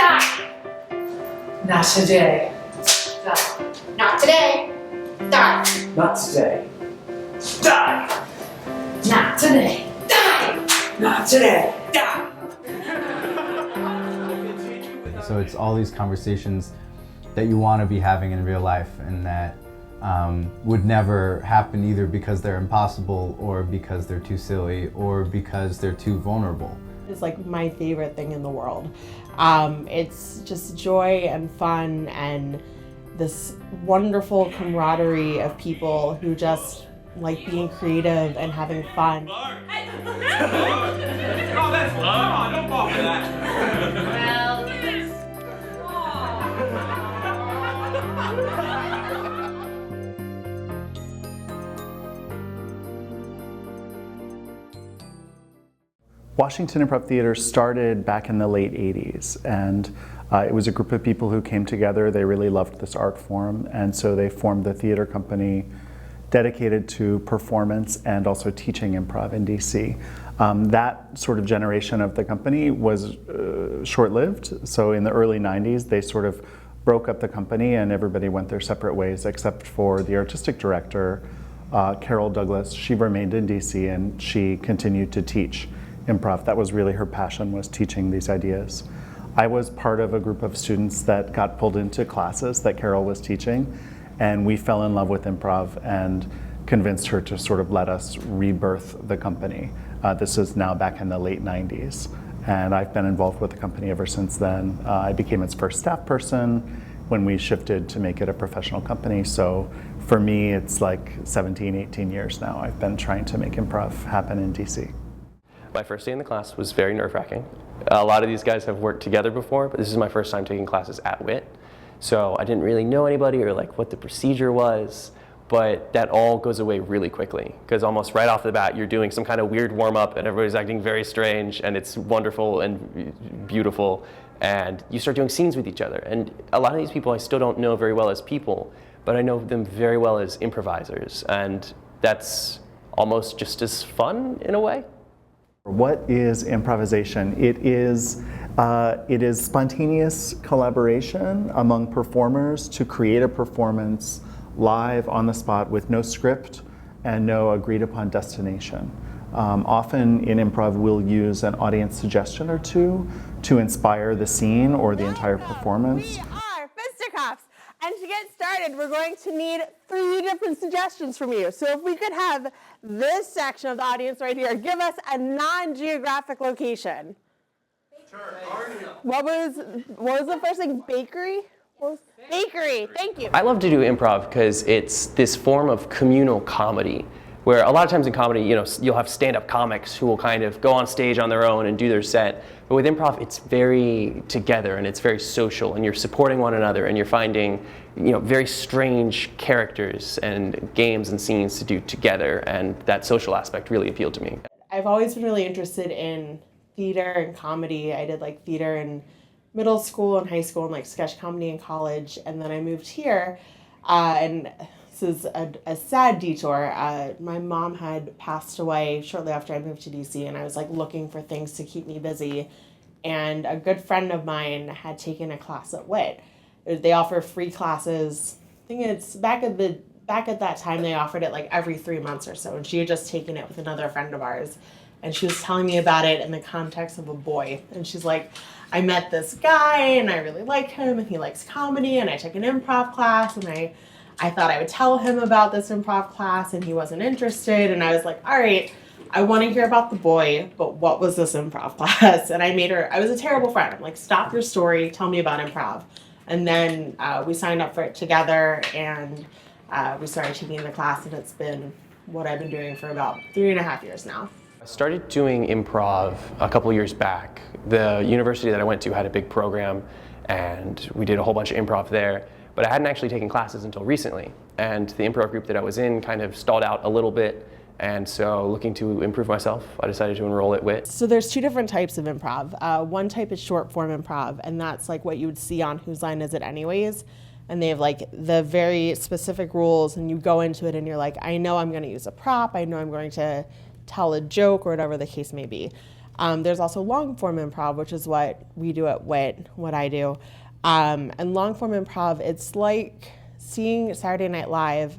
Die! Not today. Die. Not today. Die. Not today. Die! Not today. Die! Not today. Die! So it's all these conversations that you want to be having in real life and that would never happen either because they're impossible or because they're too silly or because they're too vulnerable. It's like my favorite thing in the world. It's just joy and fun and this wonderful camaraderie of people who just like being creative and having fun. Oh, that's come on, don't fall for that. Well, Washington Improv Theater started back in the late 80s, and it was a group of people who came together. They really loved this art form, and so they formed the theater company dedicated to performance and also teaching improv in DC. That sort of generation of the company was short-lived, so in the early 90s they sort of broke up the company and everybody went their separate ways except for the artistic director, Carol Douglas. She remained in DC and she continued to teach improv. That was really her passion, was teaching these ideas. I was part of a group of students that got pulled into classes that Carol was teaching, and we fell in love with improv and convinced her to sort of let us rebirth the company. This is now back in the late 90s, and I've been involved with the company ever since then. I became its first staff person when we shifted to make it a professional company, so for me it's like 17, 18 years now I've been trying to make improv happen in DC. My first day in the class was very nerve-wracking. A lot of these guys have worked together before, but this is my first time taking classes at WIT. So I didn't really know anybody or like what the procedure was, but that all goes away really quickly because almost right off the bat you're doing some kind of weird warm-up and everybody's acting very strange and it's wonderful and beautiful, and you start doing scenes with each other. And a lot of these people I still don't know very well as people, but I know them very well as improvisers, and that's almost just as fun in a way. What is improvisation? It is spontaneous collaboration among performers to create a performance live on the spot with no script and no agreed upon destination. Often in improv we'll use an audience suggestion or two to inspire the scene or the entire performance. We are Fisticuffs, and to get started we're going to need 3 different suggestions from you. So if we could have this section of the audience right here give us a non-geographic location. Sure. What was the first thing? Bakery? Bakery, thank you. I love to do improv because it's this form of communal comedy where a lot of times in comedy, you know, you'll have stand-up comics who will kind of go on stage on their own and do their set. But with improv, it's very together and it's very social, and you're supporting one another and you're finding, you know, very strange characters and games and scenes to do together, and that social aspect really appealed to me. I've always been really interested in theater and comedy. I did like theater in middle school and high school and like sketch comedy in college, and then I moved here and this is a sad detour. My mom had passed away shortly after I moved to DC, and I was like looking for things to keep me busy, and a good friend of mine had taken a class at WIT. They offer free classes. I think it's back at that time they offered it like every 3 months or so, and she had just taken it with another friend of ours, and she was telling me about it in the context of a boy, and she's like, I met this guy and I really like him and he likes comedy, and I took an improv class, and I thought I would tell him about this improv class and he wasn't interested, and I was like, all right, I want to hear about the boy, but what was this improv class? And I was a terrible friend. I'm like, stop your story, tell me about improv. And then we signed up for it together, and we started taking the class, and it's been what I've been doing for about 3.5 years now. I started doing improv a couple years back. The university that I went to had a big program, and we did a whole bunch of improv there, but I hadn't actually taken classes until recently. And the improv group that I was in kind of stalled out a little bit, and so looking to improve myself, I decided to enroll at WIT. So there's 2 different types of improv. One type is short form improv, and that's like what you would see on Whose Line Is It Anyways? And they have like the very specific rules, and you go into it and you're like, I know I'm gonna use a prop, I know I'm going to tell a joke or whatever the case may be. There's also long form improv, which is what we do at WIT, what I do. And long form improv, it's like seeing Saturday Night Live,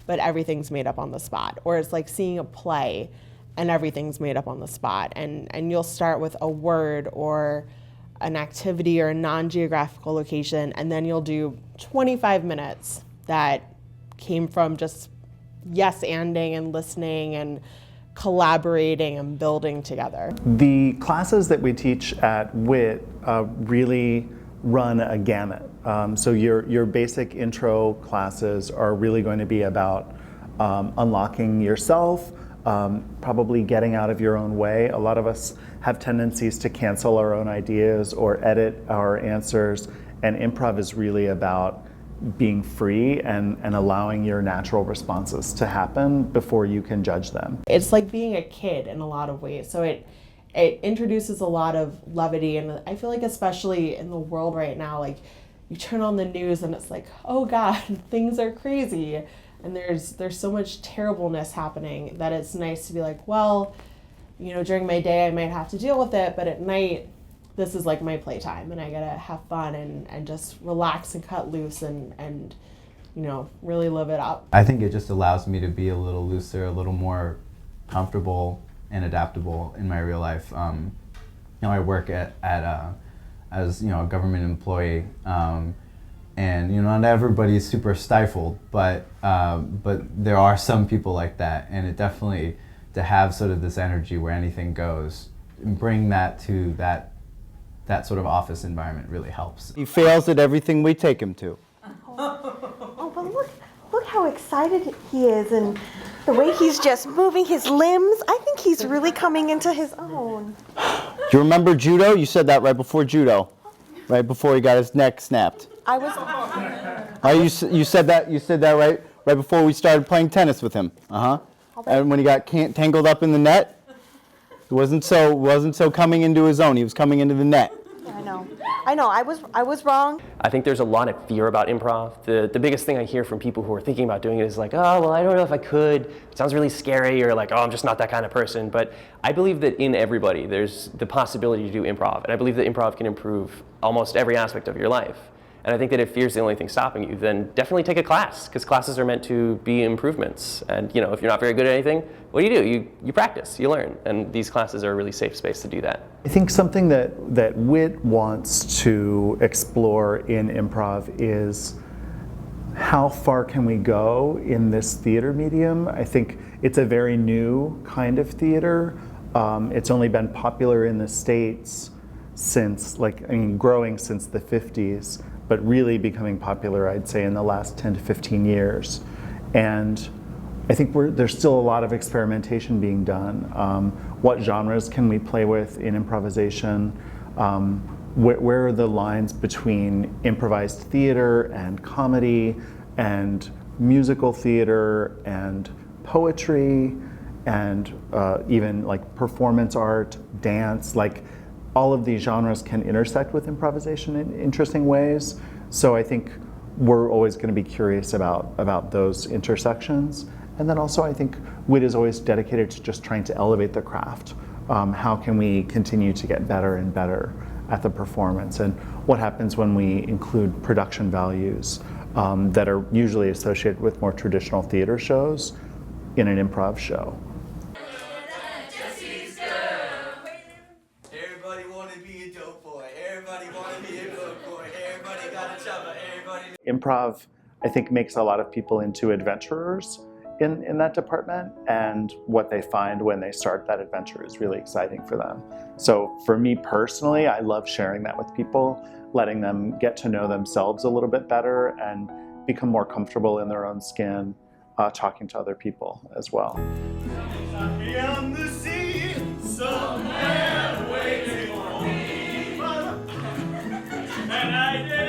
but everything's made up on the spot. Or it's like seeing a play and everything's made up on the spot. And you'll start with a word or an activity or a non-geographical location, and then you'll do 25 minutes that came from just yes-anding and listening and collaborating and building together. The classes that we teach at WIT really run a gamut. So your basic intro classes are really going to be about unlocking yourself, probably getting out of your own way. A lot of us have tendencies to cancel our own ideas or edit our answers, and improv is really about being free and allowing your natural responses to happen before you can judge them. It's like being a kid in a lot of ways. So it introduces a lot of levity, and I feel like especially in the world right now, like you turn on the news and it's like, oh God, things are crazy. And there's so much terribleness happening that it's nice to be like, well, you know, during my day I might have to deal with it, but at night this is like my playtime and I gotta have fun and just relax and cut loose and you know, really live it up. I think it just allows me to be a little looser, a little more comfortable and adaptable in my real life. You know, I work as you know, a government employee, and you know, not everybody is super stifled, but there are some people like that, and it definitely, to have sort of this energy where anything goes, and bring that to that sort of office environment really helps. He fails at everything we take him to. Oh, but look how excited he is, and the way he's just moving his limbs. I think he's really coming into his own. Do you remember judo? You said that right before judo, right before he got his neck snapped. I was. Oh, you said that right before we started playing tennis with him. And when he got tangled up in the net, it wasn't so coming into his own. He was coming into the net. Yeah, I know. I was wrong. I think there's a lot of fear about improv. The biggest thing I hear from people who are thinking about doing it is like, oh, well, I don't know if I could. It sounds really scary, or like, oh, I'm just not that kind of person. But I believe that in everybody, there's the possibility to do improv. And I believe that improv can improve almost every aspect of your life. And I think that if fear's the only thing stopping you, then definitely take a class, because classes are meant to be improvements. And you know, if you're not very good at anything, what do? You practice, you learn. And these classes are a really safe space to do that. I think something that WIT wants to explore in improv is how far can we go in this theater medium. I think it's a very new kind of theater. It's only been popular in the States since, growing since the 50s, but really becoming popular, I'd say, in the last 10 to 15 years. And I think there's still a lot of experimentation being done. What genres can we play with in improvisation? Where are the lines between improvised theater and comedy and musical theater and poetry and even like performance art, dance, like all of these genres can intersect with improvisation in interesting ways. So I think we're always going to be curious about those intersections. And then also I think WIT is always dedicated to just trying to elevate the craft. How can we continue to get better and better at the performance? And what happens when we include production values that are usually associated with more traditional theater shows in an improv show? Improv, I think, makes a lot of people into adventurers in that department, and what they find when they start that adventure is really exciting for them. So for me personally, I love sharing that with people, letting them get to know themselves a little bit better and become more comfortable in their own skin, talking to other people as well. Beyond the sea, somewhere waiting for me, and I did.